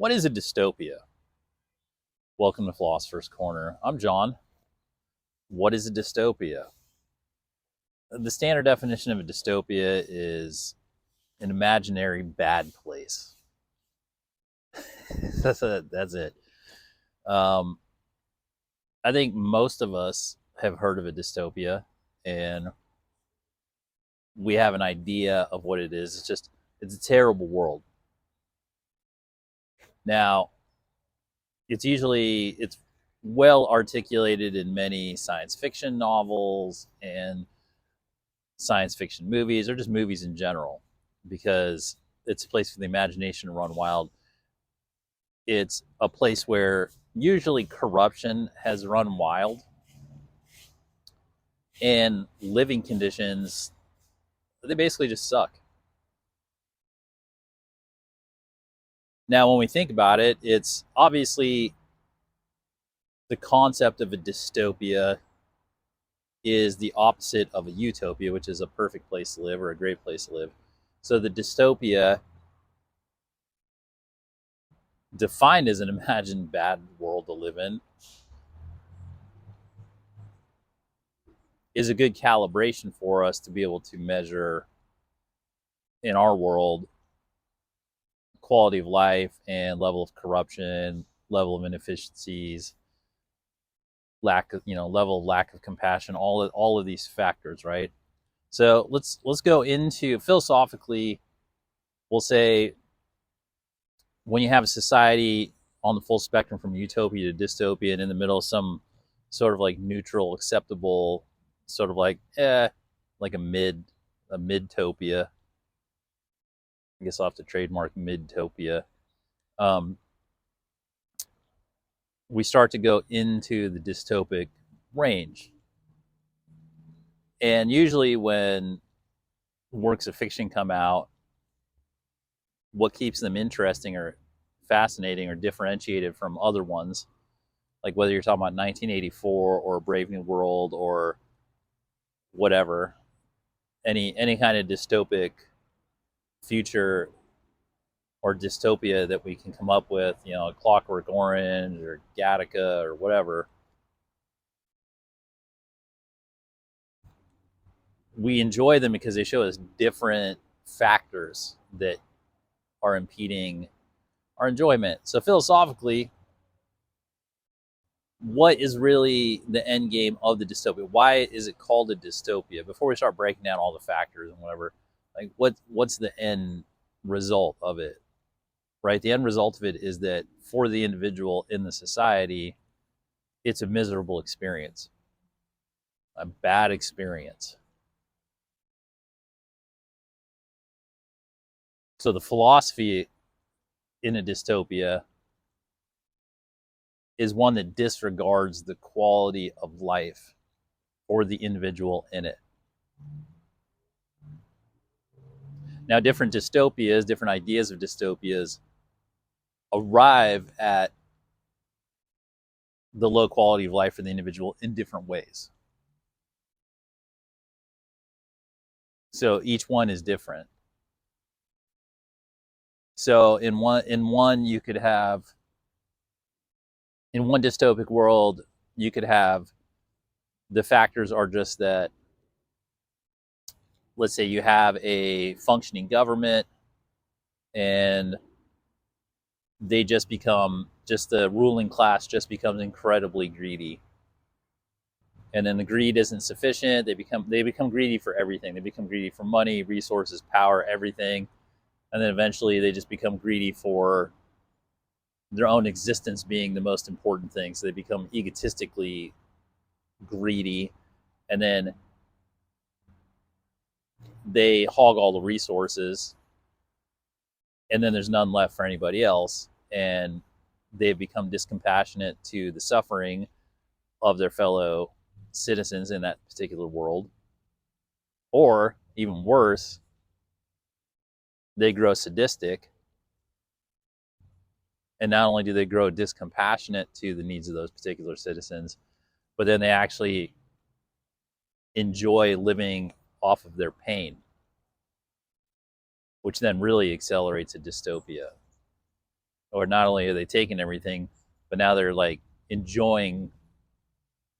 What is a dystopia? Welcome to Philosopher's Corner. I'm John. What is a dystopia? The standard definition of a dystopia is an imaginary bad place. That's it. Um, I think most of us have heard of a dystopia, and we have an idea of what it is. It's a terrible world. Now, it's well articulated in many science fiction novels and science fiction movies, or just movies in general, because it's a place for the imagination to run wild. It's a place where usually corruption has run wild and living conditions, they basically just suck. Now, when we think about it, it's obviously the concept of a dystopia is the opposite of a utopia, which is a perfect place to live or a great place to live. So the dystopia, defined as an imagined bad world to live in, is a good calibration for us to be able to measure in our world quality of life and level of corruption, level of inefficiencies, level of lack of compassion, all of these factors, right? So let's go into philosophically. We'll say when you have a society on the full spectrum from utopia to dystopia, and in the middle of some sort of like neutral, acceptable, sort of like like a midtopia. I guess I'll have to trademark midtopia. We start to go into the dystopic range. And usually when works of fiction come out, what keeps them interesting or fascinating or differentiated from other ones, like whether you're talking about 1984 or Brave New World or whatever, any kind of dystopic future or dystopia that we can come up with, Clockwork Orange or Gattaca or whatever, we enjoy them because they show us different factors that are impeding our enjoyment. So philosophically, what is really the end game of the dystopia? Why is it called a dystopia? Before we start breaking down all the factors and whatever, like what's the end result of it? Right? The end result of it is that for the individual in the society, it's a miserable experience, a bad experience. So the philosophy in a dystopia is one that disregards the quality of life for the individual in it. Now, different dystopias, different ideas of dystopias arrive at the low quality of life for the individual in different ways. So each one is different. So in one you could have, in one dystopic world, you could have, the factors are just that, let's say you have a functioning government and they just the ruling class just becomes incredibly greedy. And then the greed isn't sufficient. They become greedy for everything. They become greedy for money, resources, power, everything. And then eventually they just become greedy for their own existence being the most important thing. So they become egotistically greedy, and then they hog all the resources, and then there's none left for anybody else, and they've become discompassionate to the suffering of their fellow citizens in that particular world. Or even worse, they grow sadistic, and not only do they grow discompassionate to the needs of those particular citizens, but then they actually enjoy living off of their pain, which then really accelerates a dystopia. or not only are they taking everything, but now they're like enjoying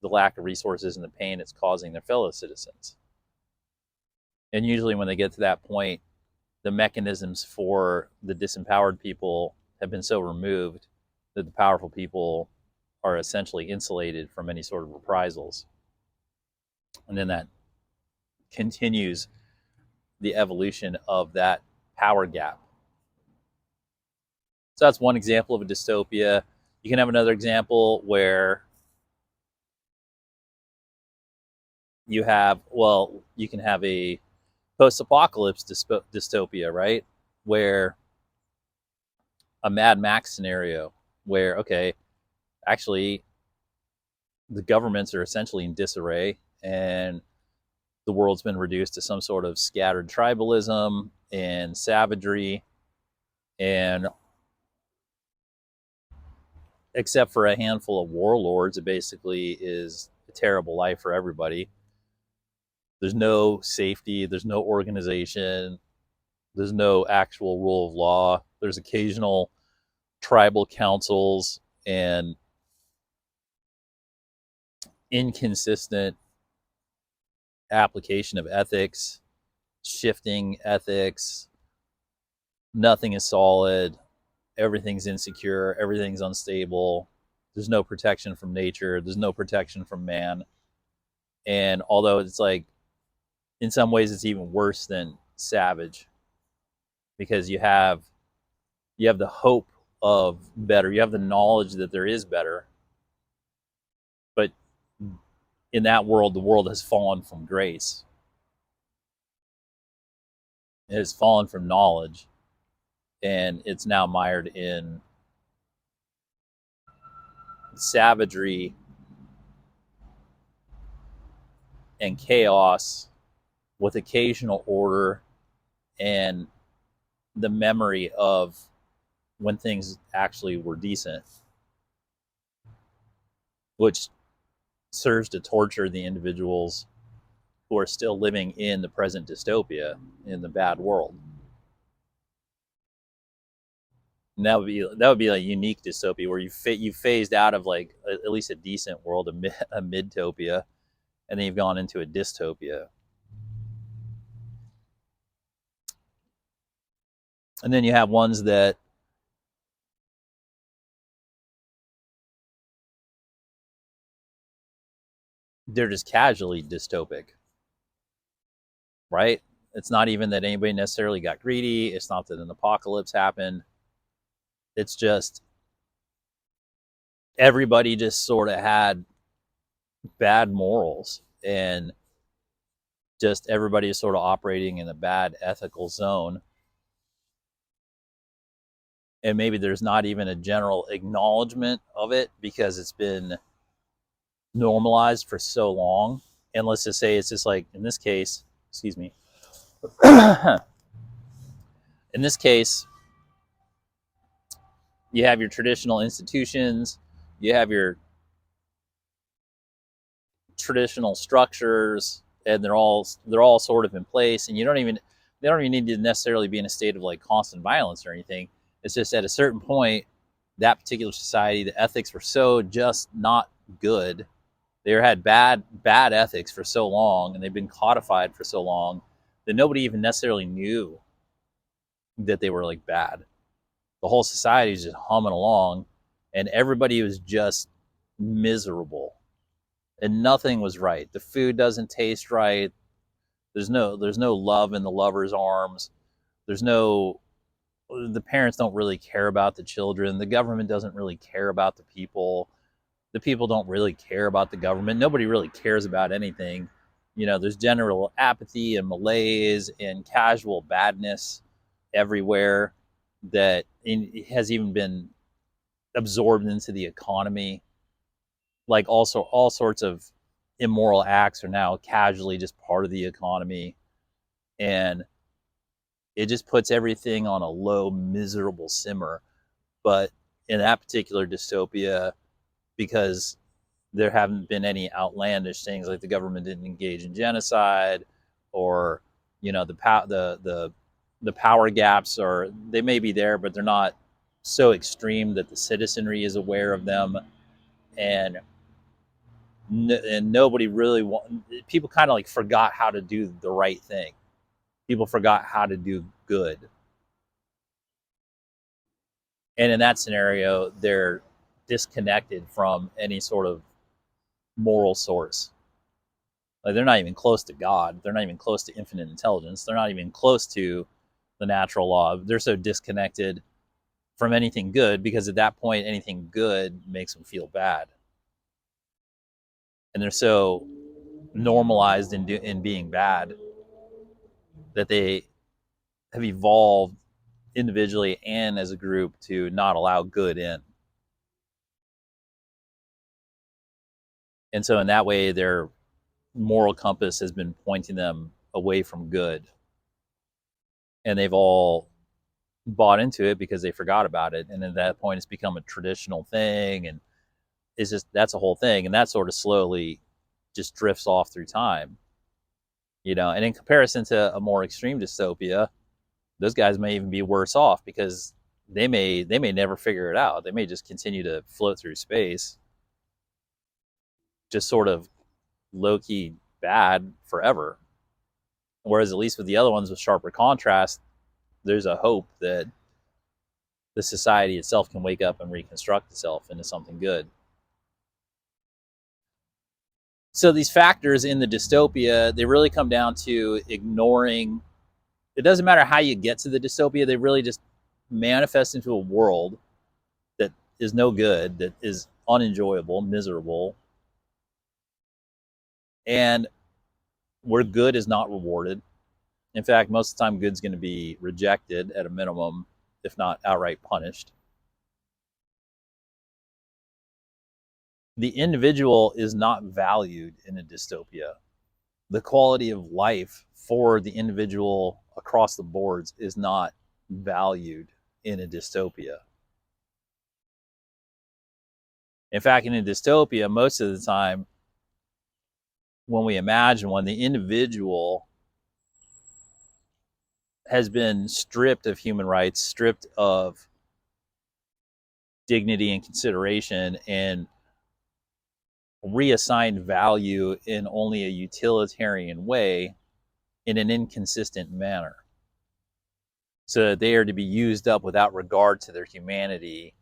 the lack of resources and the pain it's causing their fellow citizens. And usually when they get to that point, the mechanisms for the disempowered people have been so removed that the powerful people are essentially insulated from any sort of reprisals. And then that continues the evolution of that power gap. So that's one example of a dystopia. You can have another example where you can have a post-apocalypse dystopia, right? Where a Mad Max scenario where, okay, actually the governments are essentially in disarray and the world's been reduced to some sort of scattered tribalism and savagery, and except for a handful of warlords, it basically is a terrible life for everybody. There's no safety, there's no organization, there's no actual rule of law. There's occasional tribal councils and inconsistent application of ethics, shifting ethics. Nothing is solid. Everything's insecure. Everything's unstable. There's no protection from nature. There's no protection from man. And although it's like, in some ways, it's even worse than savage, because you have the hope of better. You have the knowledge that there is better. But in that world, the world has fallen from grace. It has fallen from knowledge, and it's now mired in savagery and chaos with occasional order and the memory of when things actually were decent, which serves to torture the individuals who are still living in the present dystopia, in the bad world. And that would be a unique dystopia where you phased out of like at least a decent world, a midtopia, and then you've gone into a dystopia. And then you have ones that they're just casually dystopic, right? It's not even that anybody necessarily got greedy. It's not that an apocalypse happened. It's just everybody just sort of had bad morals, and just everybody is sort of operating in a bad ethical zone. And maybe there's not even a general acknowledgement of it because it's been normalized for so long. And let's just say it's just like, in this case, excuse me, in this case, you have your traditional institutions, you have your traditional structures, and they're all sort of in place, and they don't even need to necessarily be in a state of like constant violence or anything. It's just at a certain point, that particular society, the ethics were so just not good. They had bad ethics for so long, and they've been codified for so long that nobody even necessarily knew that they were like bad. The whole society was just humming along, and everybody was just miserable, and nothing was right. The food doesn't taste right. There's no love in the lover's arms. The parents don't really care about the children. The government doesn't really care about the people. The people don't really care about the government. Nobody really cares about anything. There's general apathy and malaise and casual badness everywhere that has even been absorbed into the economy. Like also all sorts of immoral acts are now casually just part of the economy, and it just puts everything on a low, miserable simmer. But in that particular dystopia, because there haven't been any outlandish things, like the government didn't engage in genocide, or the power gaps they may be there, but they're not so extreme that the citizenry is aware of them, and and nobody really people kind of like forgot how to do the right thing. People forgot how to do good. And in that scenario, they're disconnected from any sort of moral source. Like, they're not even close to God. They're not even close to infinite intelligence. They're not even close to the natural law. They're so disconnected from anything good, because at that point, anything good makes them feel bad. And they're so normalized in being bad that they have evolved individually and as a group to not allow good in. And so in that way, their moral compass has been pointing them away from good. And they've all bought into it because they forgot about it. And at that point, it's become a traditional thing. And it's just, that's a whole thing. And that sort of slowly just drifts off through time. And in comparison to a more extreme dystopia, those guys may even be worse off, because they may never figure it out. They may just continue to float through space, just sort of low-key bad forever. Whereas at least with the other ones with sharper contrast, there's a hope that the society itself can wake up and reconstruct itself into something good. So these factors in the dystopia, they really come down to ignoring. It doesn't matter how you get to the dystopia, they really just manifest into a world that is no good, that is unenjoyable, miserable, and where good is not rewarded. In fact, most of the time, good's going to be rejected at a minimum, if not outright punished. The individual is not valued in a dystopia. The quality of life for the individual across the boards is not valued in a dystopia. In fact, in a dystopia, most of the time, when we imagine when the individual has been stripped of human rights, stripped of dignity and consideration, and reassigned value in only a utilitarian way, in an inconsistent manner, so that they are to be used up without regard to their humanity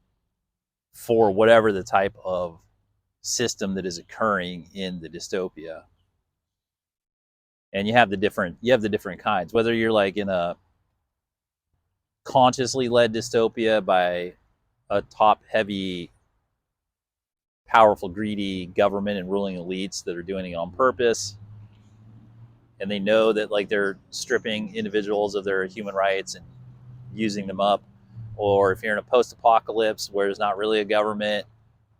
for whatever the type of system that is occurring in the dystopia. And you have the different kinds, whether you're like in a consciously led dystopia by a top heavy, powerful, greedy government and ruling elites that are doing it on purpose, and they know that like they're stripping individuals of their human rights and using them up. Or if you're in a post-apocalypse where there's not really a government,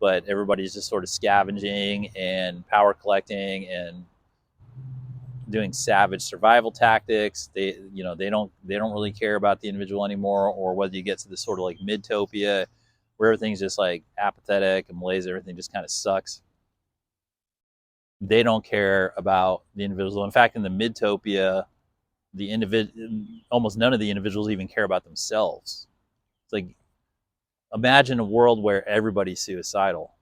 but everybody's just sort of scavenging and power collecting and doing savage survival tactics. They don't really care about the individual anymore. Or whether you get to this sort of like midtopia where everything's just like apathetic and malaise, everything just kind of sucks. They don't care about the individual. In fact, in the midtopia, almost none of the individuals even care about themselves. It's like, imagine a world where everybody's suicidal.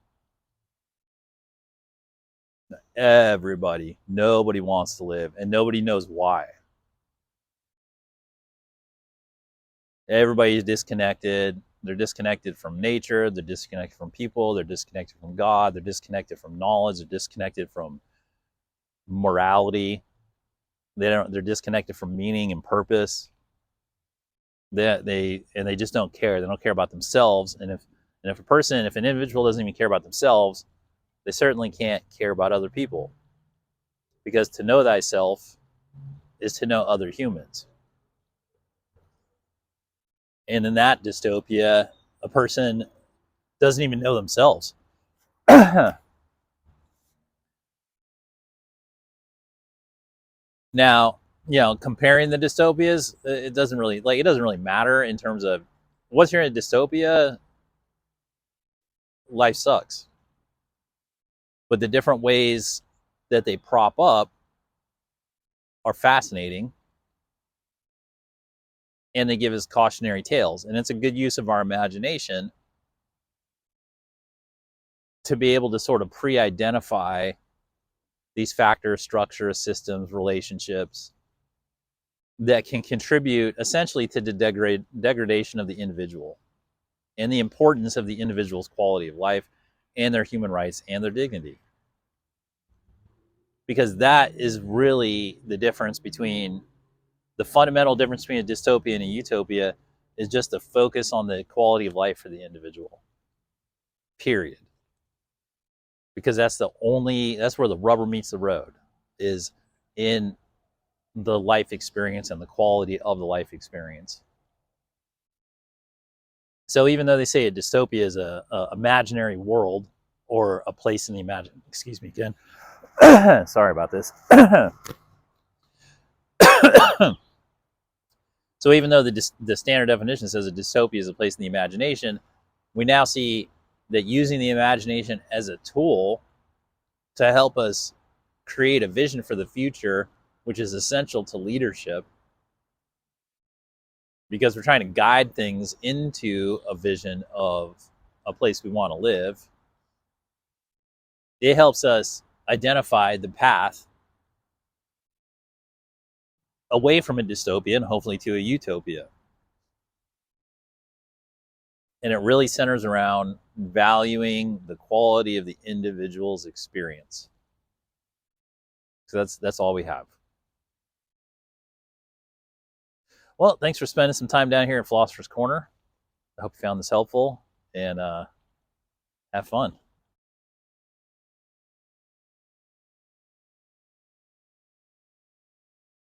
Nobody wants to live, and nobody knows why. Everybody's disconnected. They're disconnected from nature. They're disconnected from people. They're disconnected from God. They're disconnected from knowledge. They're disconnected from morality. They're disconnected from meaning and purpose. They just don't care. They don't care about themselves. And if an individual doesn't even care about themselves, they certainly can't care about other people. Because to know thyself is to know other humans. And in that dystopia, a person doesn't even know themselves. Now, comparing the dystopias, it doesn't really matter in terms of once you're in a dystopia, life sucks. But the different ways that they prop up are fascinating. and they give us cautionary tales. And it's a good use of our imagination to be able to sort of pre-identify these factors, structures, systems, relationships that can contribute essentially to the degradation of the individual and the importance of the individual's quality of life and their human rights and their dignity. Because that is really the difference between the fundamental difference between a dystopia and a utopia is just the focus on the quality of life for the individual. Period. Because that's where the rubber meets the road, is in the life experience and the quality of the life experience. So even though they say a dystopia is a imaginary world or a place in the excuse me again. Sorry about this. So even though the standard definition says a dystopia is a place in the imagination, we now see that using the imagination as a tool to help us create a vision for the future, which is essential to leadership, because we're trying to guide things into a vision of a place we want to live. It helps us identify the path away from a dystopia and hopefully to a utopia. And it really centers around valuing the quality of the individual's experience. So that's all we have. Well, thanks for spending some time down here at Philosopher's Corner. I hope you found this helpful, and have fun.